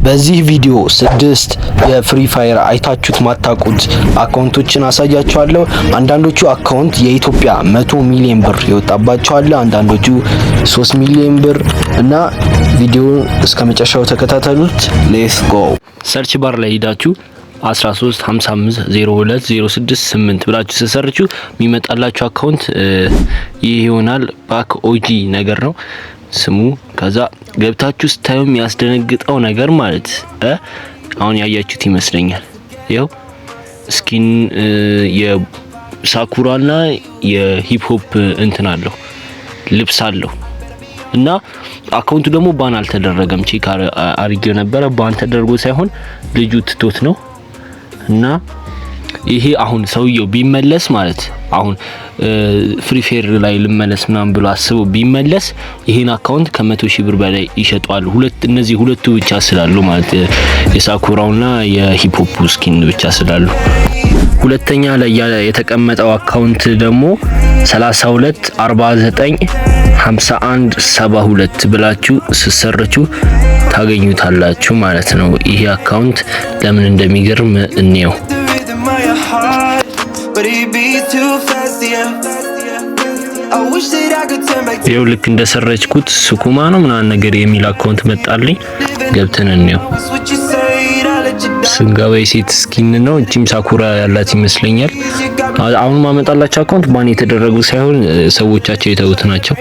በዚህ ቪዲዮ 6 የፍሪ ፋየር አይታችሁት ማታቁት አካውንቶችን አሳያችኋለሁ። አንዳንዶቹ አካውንት የኢትዮጵያ 100 ሚሊዮን ብር የወጣባቸው አለ፣ አንዳንዶቹ 3 ሚሊዮን ብር እና ቪዲዮውን እስከመጨረሻው ተከታተሉት። ሌትስ ጎ። ሰርች ባር ላይ ሄዳችሁ 13550206 ብላችሁ ተሰርቹ የሚመጣላችሁ አካውንት ይሄ ይሆናል። ባክ ኦጂ ነገር ነው ስሙ። ከዛ ገብታችሁ ስታዩ የሚያስደነግጠው ነገር ማለት አሁን ያያችሁት ይመስለኛል። ያው ስኪን የሳኩራና የሂፕ ሆፕ እንትን አለው ልብስ አለው እና አካውንቱ ደግሞ ባን አልተደረገም። ቼክ አርጌው ነበረ። ባን ተደርጎ ሳይሆን ልጁ ትቶት ነው። እና ይሄ አሁን ሰውየው ቢመለስ ማለት አሁን ፍሪ ፌር ላይ ልመለስ ምናምን ብሎ አስቦ ቢመለስ ይሄን አካውንት ከ100,000 ብር በላይ ይሸጣሉ። እነዚህ ሁለቱ ብቻ ስላሉ ማለት የሳኩራውና የሂፕ ሆፕ ስኪን ብቻ ስላሉ። ሁለተኛ ላይ የተቀመጠው አካውንት ደግሞ 32495172 ብላችሁ ስሰርቹ ታገኙታላችሁ ማለት ነው። ይሄ አካውንት ለምን እንደሚገርም እንየው። ይኸው ልክ እንደሰረችኩት ሱኩማ ነው ምናምን ነገር የሚል አካውንት መጣልኝ። ገብተን እንየው። ስንገባ የሴት ስኪን ነው። እቺም ሳኩራ ያላት ይመስለኛል። አሁን ማመጣላችሁ አካውንት ባን የተደረጉ ሳይሆን ሰዎቻቸው የተውት ናቸው።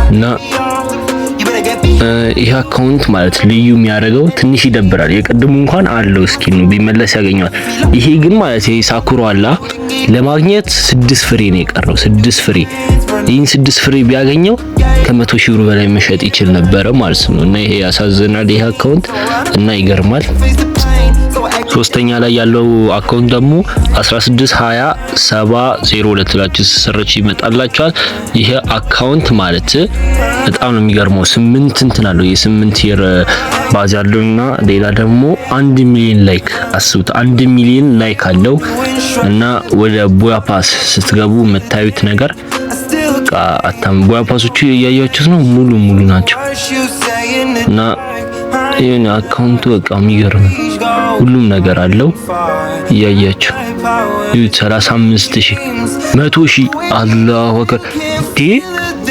እና ይሄ አካውንት ማለት ልዩ የሚያደርገው ትንሽ ይደብራል። የቀድሙ እንኳን አለው ስኪን ነው ቢመለስ ያገኘዋል። ይሄ ግን ማለት ይሄ ሳኩራ አላ ለማግኘት 6 ፍሬ ነው የቀረው። 6 ፍሬ ይሄን 6 ፍሬ ቢያገኘው ከ100,000 ብር በላይ መሸጥ ይችል ነበር ማለት ነው። እና ይሄ ያሳዝናል ይሄ አካውንት እና ይገርማል። ሶስተኛ ላይ ያለው አካውንት ደግሞ 162702 ላችሁ ሰርች ይመጣላችኋል። ይሄ አካውንት ማለት በጣም ነው የሚገርመው። 8 እንትን አለው የ8 የር ባዝ አለውና ሌላ ደግሞ 1 ሚሊዮን ላይክ አስቡት። 1 ሚሊዮን ላይክ አለው እና ወደ ቦያፓስ ስትገቡ የምታዩት ነገር አታም ቦያፓሶቹ ያያችሁት ነው ሙሉ ናቸው። እና ይሄን አካውንቱ በቃ የሚገርም ሁሉም ነገር አለው ያያችሁ። 35000 100,000 አላሁ አክበር።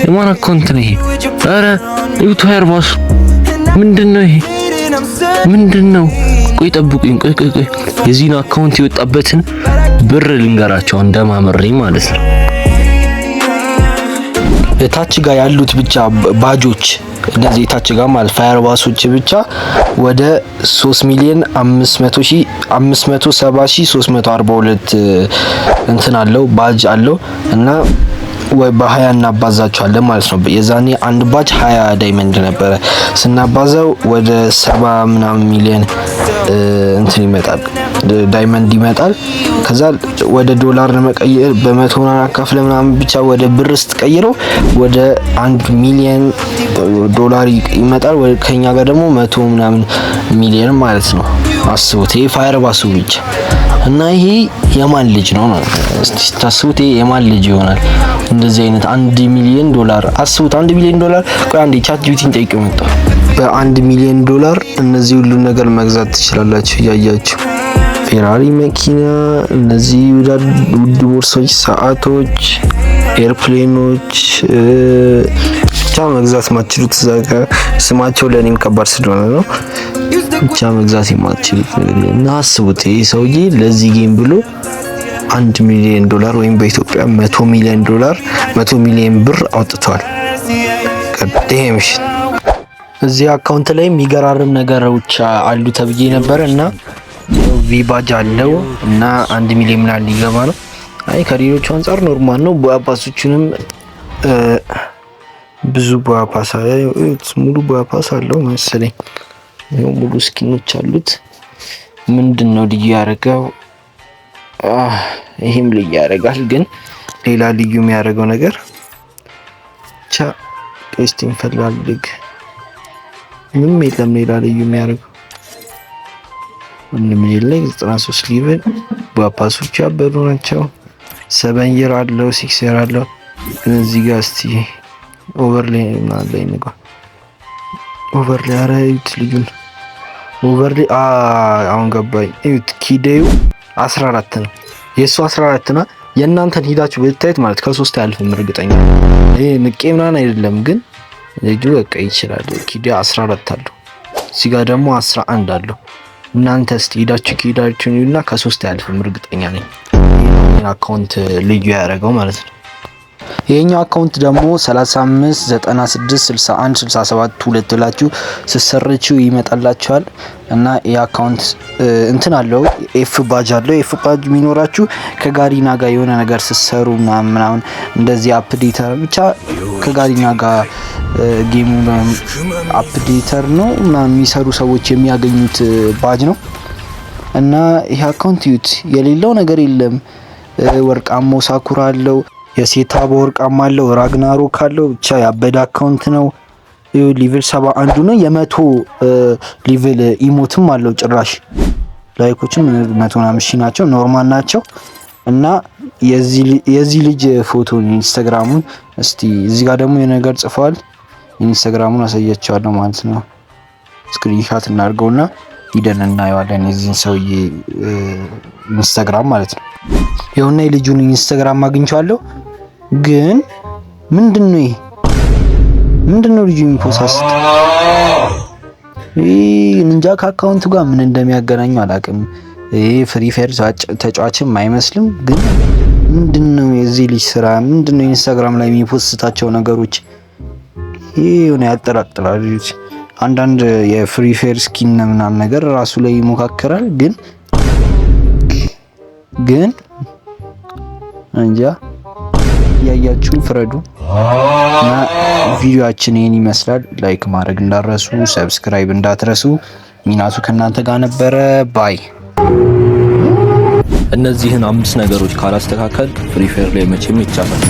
የማን አካውንት ነው ይሄ? አረ ይውቱ ያርባስ ምንድነው ይሄ? ምንድነው? ቆይ ጠብቁኝ። ቆይ የዚህን አካውንት የወጣበትን ብር ልንገራቸው እንደማመሬ ማለት ነው። ታች ጋር ያሉት ብቻ ባጆች እነዚህ ታች ጋር ማለት ፋየር ባሶች ብቻ ወደ 3,570,342 እንትን አለው ባጅ አለው እና ወይ በ20 እናባዛቸዋለን ማለት ነው። የዛኔ አንድ ባጅ 20 ዳይመንድ ነበረ። ስናባዛው ወደ 70 ምናምን ሚሊዮን እንትን ይመጣል ዳይመንድ ይመጣል። ከዛ ወደ ዶላር ለመቀየር በ100 አካፍለ ምናምን ብቻ ወደ ብር ስትቀይረው ወደ 1 ሚሊዮን ዶላር ይመጣል። ከኛ ጋር ደግሞ 100 ምናምን ሚሊዮን ማለት ነው። አስቡት። ይሄ ፋየር ባሱ ብቻ እና ይሄ የማን ልጅ ነው? እስቲ ታስቡት። ይሄ የማን ልጅ ይሆናል? እንደዚህ አይነት 1 ሚሊዮን ዶላር አስቡት። 1 ሚሊዮን ዶላር ቆይ አንዴ ቻት ጂፒቲን ጠይቀው መጣ። በ1 ሚሊዮን ዶላር እነዚህ ሁሉ ነገር መግዛት ትችላላችሁ። ያያችሁ ፌራሪ መኪና፣ እነዚህ ውድ ቦርሶች፣ ሰዓቶች፣ ኤርፕሌኖች ብቻ መግዛት ማትችሉት ዘጋ ስማቸው ለኔም ከባድ ስለሆነ ነው ብቻ መግዛት የማትችሉት ነገር እና አስቡት። ይሄ ሰውዬ ለዚህ ጌም ብሎ 1 ሚሊዮን ዶላር ወይም በኢትዮጵያ 100 ሚሊዮን ዶላር 100 ሚሊዮን ብር አውጥቷል። ቀደምሽ እዚህ አካውንት ላይ የሚገራርም ነገሮች አሉ ተብዬ ነበር እና ቪባጅ አለው እና 1 ሚሊዮን ምናምን ሊገባ ነው። አይ ከሌሎቹ አንፃር ኖርማል ነው። ቦያፓሶቹንም ብዙ ቦያፓስ ሙሉ ቦያፓስ አለው መሰለኝ። ይሄው ሙሉ ስኪኖች አሉት። ምንድነው ልዩ ያደርገው? ይሄም ልዩ ያደርጋል። ግን ሌላ ልዩ የሚያደርገው ነገር ብቻ ቴስቲንግ ፈልጋለሁ። ምንም የለም ሌላ ልዩ የሚያደርገው ምንም የለም። 93 ሊቨል ቦያፓሶቹ ያበሩ ናቸው። 7 year አለው 6 year አለው። እዚህ ጋር እስቲ ኦቨርሌይ ማለት ነው። ኦቨርሌይ አረይት ልጁን ኦቨርሊ አሁን ገባኝ። እዩት ኪዴው 14 ነው የሱ 14 ነው። የእናንተን ሂዳችሁ ብታዩት ማለት ከ3 አያልፍም እርግጠኛ። ይሄ ንቄ ምናምን አይደለም ግን ልጁ በቃ ይችላል። ኪዴው 14 አለው እዚህ ጋር ደግሞ 11 አለው። እናንተ እስቲ ሂዳችሁ ኪዳችሁን ይሉና ከ3 አያልፍም እርግጠኛ ነኝ። ይሄን አካውንት ልዩ ያደረገው ማለት ነው። ይሄኛው አካውንት ደግሞ 35 96 61 67 2 ብላችሁ ስትሰርቹ ይመጣላችኋል። እና ይሄ አካውንት እንትን አለው ኤፍ ባጅ አለው። ኤፍ ባጅ የሚኖራችሁ ከጋሪና ጋር የሆነ ነገር ስትሰሩ ምናምን እንደዚህ አፕዴተር ብቻ ከጋሪና ጋር ጌሙ አፕዴተር ነው ምናምን የሚሰሩ ሰዎች የሚያገኙት ባጅ ነው። እና ይሄ አካውንት ዩት የሌለው ነገር የለም። ወርቃማው ሳኩራ አለው፣ የሴታ በወርቃማ አለው፣ ራግናሮክ አለው። ብቻ ያበደ አካውንት ነው። ሌቭል 71 ነው። የ100 ሌቭል ኢሞትም አለው ጭራሽ። ላይኮችም 150 ናቸው፣ ኖርማል ናቸው። እና የዚህ ልጅ ፎቶ ኢንስታግራሙን እስቲ እዚህ ጋር ደግሞ የነገር ጽፏል። ኢንስታግራሙን አሳያቸዋለሁ ማለት ነው። ስክሪንሻት እናድርገውና ሂደን እናየዋለን የዚህን ሰውዬ ኢንስታግራም ማለት ነው። ይኸውና የልጁን ኢንስታግራም አግኝቻለሁ። ግን ምንድነው ይሄ? ምንድነው ልጁ የሚፖስት? እንጃ ከአካውንቱ ጋር ምን እንደሚያገናኘው አላውቅም። ይሄ ፍሪ ፋየር ተጫዋችም አይመስልም። ግን ምንድነው የዚህ ልጅ ስራ? ምንድነው ኢንስታግራም ላይ የሚፖስታቸው ነገሮች? ይሄ የሆነ ያጠራጥራል። አንዳንድ የፍሪ ፋየር ስኪን ምናምን ነገር ራሱ ላይ ይሞካከራል። ግን እንጃ ያያችሁ ፍረዱ። እና ቪዲዮአችን ይሄን ይመስላል። ላይክ ማድረግ እንዳትረሱ፣ ሰብስክራይብ እንዳትረሱ። ሚናሱ ከናንተ ጋር ነበረ። ባይ። እነዚህን 5 ነገሮች ካላስተካከል ፍሪ ፋየር ላይ መቼም ይቻላል።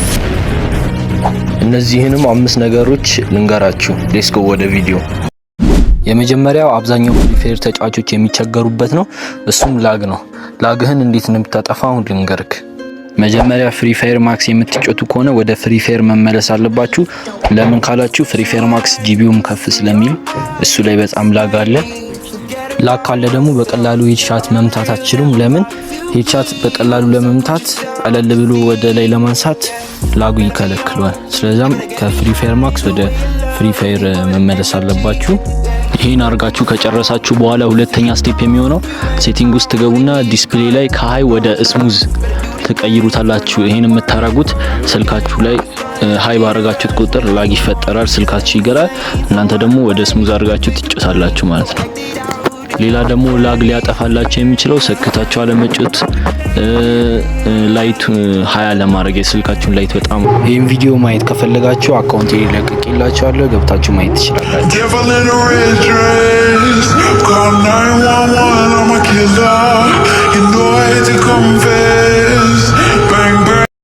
እነዚህንም 5 ነገሮች ልንገራችሁ። ሌትስ ጎ ወደ ቪዲዮ። የመጀመሪያው አብዛኛው ፍሪ ፋየር ተጫዋቾች የሚቸገሩበት ነው። እሱም ላግ ነው። ላግህን እንዴት እንደምታጠፋው ልንገርክ። መጀመሪያ ፍሪ ፋየር ማክስ የምትጫወቱ ከሆነ ወደ ፍሪ ፋየር መመለስ አለባችሁ። ለምን ካላችሁ ፍሪ ፋየር ማክስ ጂቢውም ከፍ ስለሚል እሱ ላይ በጣም ላግ አለ። ላግ ካለ ደግሞ በቀላሉ ሄድሻት መምታት አትችሉም። ለምን ሄድሻት በቀላሉ ለመምታት ቀለል ብሎ ወደ ላይ ለማንሳት ላጉ ይከለክሏል። ስለዛም ከፍሪ ፋየር ማክስ ወደ ፍሪ ፋየር መመለስ አለባችሁ። ይሄን አርጋችሁ ከጨረሳችሁ በኋላ ሁለተኛ ስቴፕ የሚሆነው ሴቲንግ ውስጥ ትገቡና ዲስፕሌይ ላይ ከሃይ ወደ ስሙዝ ትቀይሩታላችሁ። ይሄን የምታረጉት ስልካችሁ ላይ ሃይ ባረጋችሁት ቁጥር ላግ ይፈጠራል፣ ስልካችሁ ይገራል። እናንተ ደግሞ ወደ ስሙዝ አርጋችሁ ትጫወታላችሁ ማለት ነው። ሌላ ደግሞ ላግ ሊያጠፋላችሁ የሚችለው ሰክታችሁ አለመጫወት፣ ላይት ሃያ ለማድረግ የስልካችሁን ላይት በጣም። ይሄን ቪዲዮ ማየት ከፈለጋችሁ አካውንት ይለቀቅላችኋለሁ፣ ገብታችሁ ማየት ትችላላችሁ።